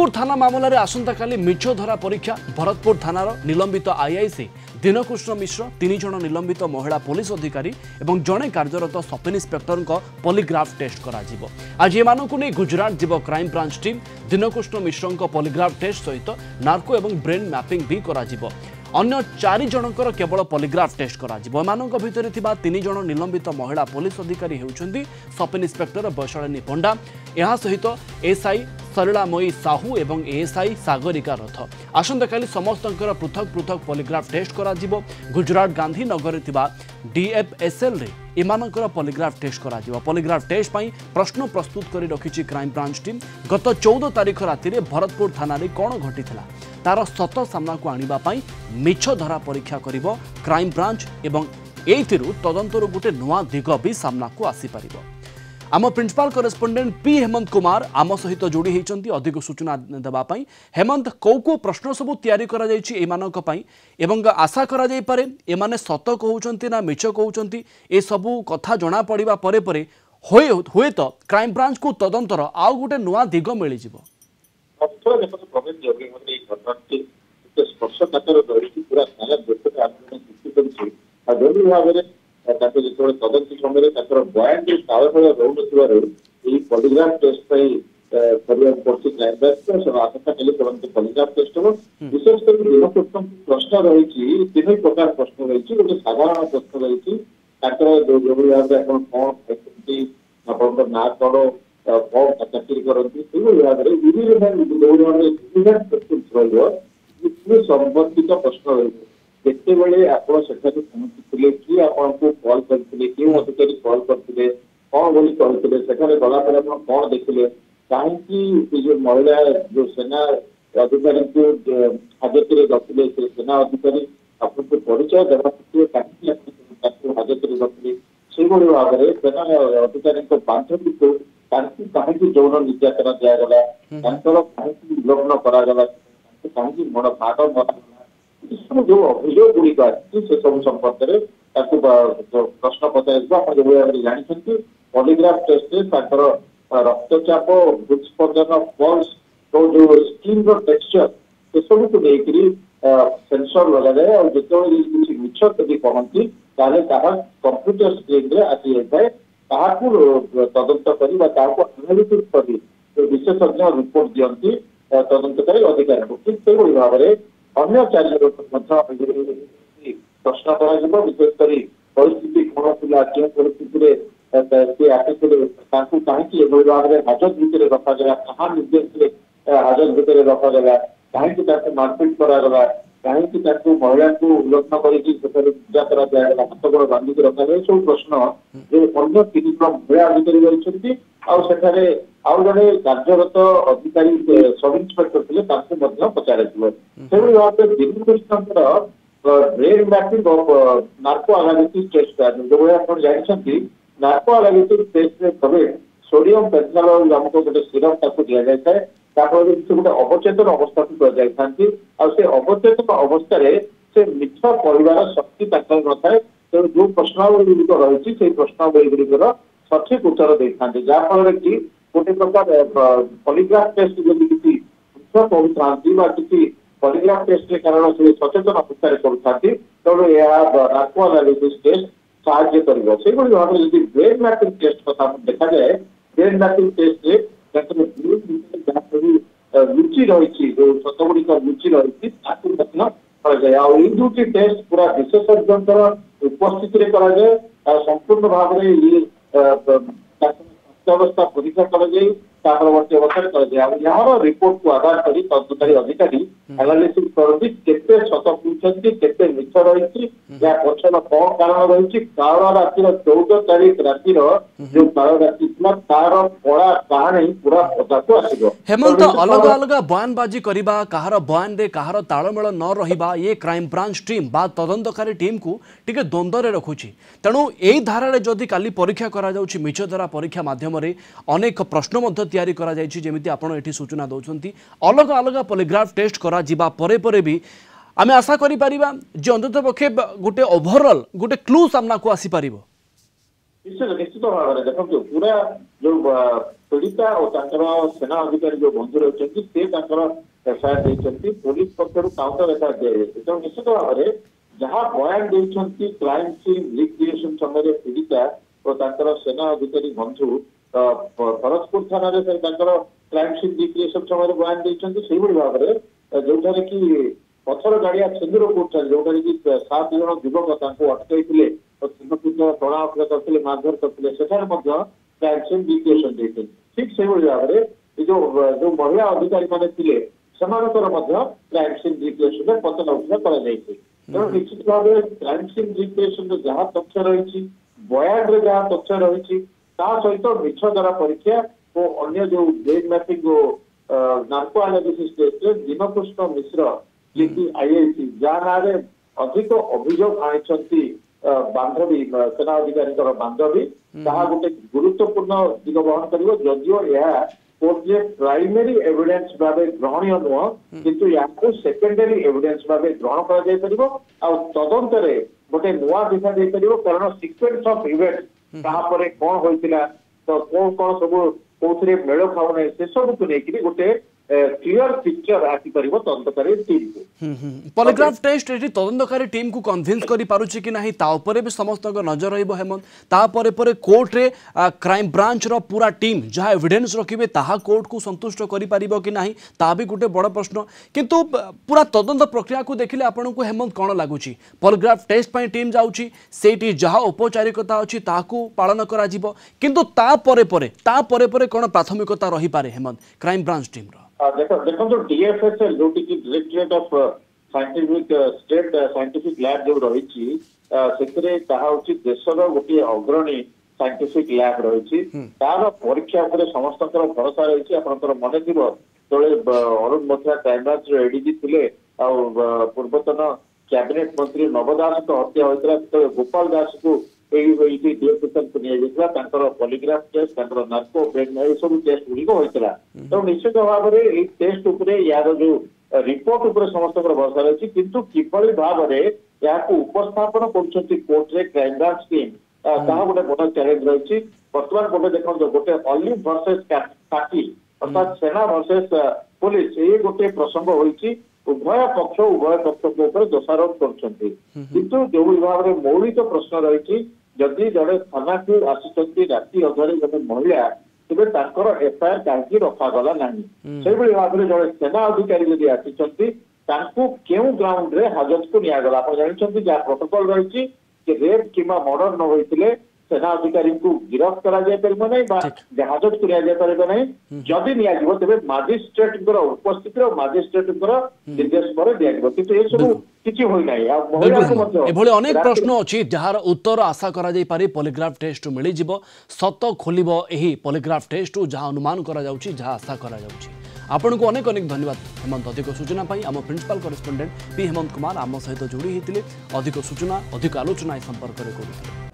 भरतपुर थाना मामलें आसंता काली मिछ धरा परीक्षा भरतपुर थानार निलंबित आईआईसी दीनकृष्ण मिश्र 3 जन निलंबित महिला पुलिस अधिकारी और जड़े कार्यरत सब इन्स्पेक्टर पॉलीग्राफ टेस्ट करा आज एमानकु नहीं गुजरात जीव क्राइम ब्रांच टीम दीनकृष्ण मिश्र पॉलीग्राफ टेस्ट सहित नार्को और ब्रेन मैपिंग भी करा अन्य 4 जनकर केवल पॉलीग्राफ टेस्ट करा एमानक भितर 3 जन निलंबित महिला पुलिस अधिकारी होउछन्ती सब इन्स्पेक्टर वैशालिनी पंडा यह सहित एसआई सलिलामयी साहू एवं एएसआई सागरिका रथ आसंता काली समस्तंकर पृथक पृथक पॉलीग्राफ टेस्ट करा गुजरात गांधीनगर डीएफएसएल रे एमानकर पॉलीग्राफ टेस्ट करा पॉलीग्राफ टेस्ट पई प्रश्न प्रस्तुत करी रखिछि क्राइम ब्रांच टीम गत 14 तारिख राति रे भरतपुर थाना रे कोन घटिथिला तार सत सामना को आनिबा पई मिछ धरा परीक्षा करिवो क्राइम ब्रांच एवं एथिरु तदंतर गोटे नुआ दिग भी सामना को आसी परिबो। आम principal correspondent P Hemant Kumar आम सहित जोड़ी होती अधिक सूचना देवाई। हेमंत कौ प्रश्न सबू तैयारी करा जायछि एमानक पई एवं आशा करा जाय पारे एमाने सत कहउछन्ति ना मिछ कहउछन्ति ए सबू कथा जणा पड़िबा परे परे होय तो क्राइम ब्रांच को तदंतर आउ गोटे नुआ दिग मिल जिवो। तदंत समय बयान तालमेल रोन पॉलीग्राफ टेस्ट क्राइम ब्रांच आसंता काली पॉलीग्राफ टेस्ट हम विशेषकर दीनकृष्ण प्रश्न रही 3 प्रकार प्रश्न रही गोटे साधारण प्रश्न रही जो भाव में कौन खाई ना कौन कौन चाकरी करती संबंधित प्रश्न रही केतबेले आपण सेठारे पहुंचीले कि आपण को कॉल करथिले कि अधिकारी कॉल करथिले कौन बोली कहथिले सेठारे गला पर आपण कौन देखिले काहे कि जो महिला जो सेना अधिकारी को हाजत रे रखिले से सेना अधिकारी आपण को परिचय देबा कि काहे आपको हाजत रे रखिले से बोली भाव में सेना अधिकारी को बांधवी को काहे कि जौन निर्यातना दिया गला तांकर काहे कि लग्न करा गला काहे कि मन भाग मरा जो अभियोग गुड़िक आसी से सब संपर्क में प्रश्न पचार जानते पॉलीग्राफ टेस्ट रक्तचाप हृदस्पंदन पल्स तो जो स्किन टेक्सचर से सब को लेकर सेंसर लगा जाए और जो किसी मिछ यदि कहती कंप्यूटर स्क्रीन में आसी जाए तदंत कर विशेषज्ञ रिपोर्ट दिखती तदंतकारी अधिकारी को ठीक से भाव में अन्य 4 प्रश्न विशेषकर परिस्थिति कौन था क्यों परिस्थिति कहीं भाव में हाजत भितर रखा गला क्या निर्देश हाजत भितर रखा गला कहीं मारपिट करागला कहीं महिला को उल्लंघन पूजा करा दिगला हाथ गोड़ बांधिक रखा गया सब प्रश्न जो अन्य 3 जन महिला अधिकारी रही आउ जड़े कार्यरत अधिकारी सब इन्स्पेक्टर थे पचार से भाव में दीनकृष्ण brain mapping narco analysis test जो आप जानते नार्को एनालिसिस टेस्ट में सोडियम पेंटानोल नामक गोटे सिरप दि जाए गोटे अवचेतन अवस्था को जाती से अवचेतन अवस्था से मिछ कहर शक्ति न थाए तेणु जो प्रश्नावली गुड़िक रही से प्रश्नावली गुड़िकर सठिक उत्तर दे था जहाँफल कि गोटे प्रकार पॉलीग्राफ टेस्ट जब किसी कहता कि पॉलीग्राफ टेस्ट कारण से सचेतन अवस्था करुँच तेणु नार्को एनालिसिस टेस्ट साहाय्य कर भाव में जब ब्रेन मैपिंग टेस्ट कथा देखा जाए ब्रेन मैपिंग टेस्ट लुचि रही जो क्षत गुड़िक लुचि रही दुटी टेस्ट पूरा विशेषज्ञ उपस्थित कराए संपूर्ण भाव में ये अवस्था परीक्षा कर परवर्ती अवस्था यार रिपोर्ट को आधार कर तदंतकारी अधिकारी एनालिसिस करती केते शत कहते केते मिछ रही या पछर कौन कारण रही काल रातिर 14 तारीख रातिर जो काल राति तार कड़ा कहानी पूरा पता को आसो। हेमंत अलग अलग बयानबाजी करबा कहार बयान रे कहार तालमेल न रहिबा ये क्राइम ब्रांच टीम बा तदंतकारी टीम को टिके द्वंद्व रे रखुची तेणु एई धारा रे जदि काली परीक्षा करा जाउची मिछ धरा परीक्षा माध्यम रे अनेक प्रश्न मध्य तैयारी करा जायछि जेमिति आपण एठी सूचना दउछंती अलग अलग पॉलीग्राफ टेस्ट करा जिबा परे परे भी आमे आशा करि परिबा जे अंतत पक्षे गोटे ओवरऑल गोटे क्लू सामना को आसी परिबो। निश्चित भाव में देखो पूरा जो पीड़िता और सेना अधिकारी जो बंधु रही से एफआईआर देती पुलिस पक्षर काउंटर एफआईआर दिखाई तेणु निश्चित भाव में जहाँ बयान देती क्राइम सीन रिक्रिएशन समय पीड़िता और सेना अधिकारी बंधु भरतपुर थाना क्राइम सीन रिक्रिएशन समय बयान देती भाव में जो कि पथर गाड़िया छेन्दुर कौन जो 7 जन युवक अटकई टणा उठा करते मारधर करते क्राइम सीन रिक्रिएशन देते ठीक से भाव में जो महिला अधिकारी मैंने क्राइम सीन रिक्रिएशन पचरा उठा कर तेणु निश्चित भाव में क्राइम सीन रिक्रिएशन जहाँ तथ्य रही बयान जहाँ तथ्य रही सहित मिछ द्वारा परीक्षा और अन्य जो brain mapping narco analysis test Dinkrishna Mishra ji IIC जहाँ ना अधिक अभियोग आनी बांधवी सेना अधिकारी बांधवी ताहा गोटे गुरुत्वपूर्ण दिग बहन कर जदियो यह कोर्ट रे प्राइमरी एविडेंस भाव ग्रहणीय नुह किंतु या सेकेंडरी एविडेंस भाव ग्रहण कर तदंत गोटे नुआ दिशा दे पार कारण सिक्वेन्स ऑफ इवेंट तापर कौन होता तो कौन कौन सब कौन मेल खाऊ ना से सब को लेकिन गोटे क्लियर पिक्चर आसीपर तदंतकारी टीम को पॉलीग्राफ टेस्ट ये तदंतकारी टीम को कन्भिन्स कर पारुछि कि नहीं ता ऊपर भी समस्त नजर रहिबो हेमंत तापर कोर्ट रे क्राइम ब्रांच रो पूरा टीम जहाँ एविडेंस रखिबे ताहा कोर्ट को संतुष्ट करि पारिबो कि नहीं ता भी गोटे बड़ प्रश्न किंतु पूरा तदंत प्रक्रिया को देखिले आपन को हेमंत कोन लागुछि पॉलीग्राफ टेस्ट पई टीम जाउछि सेठी जहाँ औपचारिकता अछि ताकू पालन करा जिवो किंतु ता परे कोन प्राथमिकता रही पारे हेमंत क्राइम ब्रांच टीम रो देखो डीएफएसएल जो directorate of scientific state scientific lab जो रही देशर गोटे अग्रणी साइंटिफिक लैब रही तार परीक्षा समस्त भरोसा रही आपंकर मन थी जो अरुण मथुरा क्राइमब्रांच एडीजी थे पूर्वतन कैबिनेट मंत्री नव दास हत्या होता गोपाल दास को डीएफएसएल को पॉलीग्राफ टेस्ट नार्को ब्रेन ये सब टेस्ट गुड़िक होता तो निश्चित भाव में टेस्ट यार जो रिपोर्ट उपर समस्त भरोसा रही किंतु किभली भाव में यहाँ उपस्थापन कर कोर्ट रे क्राइम ब्रांच टीम ताहा गोटे बड़ चैलेंज रही बर्तमान गोटे देखो गोटे ऑलिव वर्सेस काकी अर्थात सेना वर्सेस पुलिस ये गोटे प्रसंग होती उभय पक्ष को दोषारोप कर जो भाव में मौलिक प्रश्न रही जदि जड़े थाना को आसी राति अधरे जब महिला तेज एफआईआर कहीं रखागला ना से भाव में जड़े सेना अधिकारी जब आसी क्यों ग्राउंड रे हाजत को निगला आप जानते जहाँ प्रोटोकॉल रही रेप कि मर्डर न होते सेना अधिकारी को गिरफ्त करा हाजत को नहीं जदि तेरे मजिस्ट्रेट उपस्थित मजिस्ट्रेट निर्देश पर दिखाई अनेक प्रश्न अच्छी जार उत्तर आशा करा पॉलीग्राफ टेस्ट मिल सत खोल पॉलीग्राफ टेस्ट जहाँ अनुमान करा आशा करा आपन को अनेक अनेक धन्यवाद हेमंत अधिक सूचना आम principal correspondent P Hemant Kumar आम सहित जोड़ी होते अधिक सूचना अधिक आलोचना संपर्क में करूँ।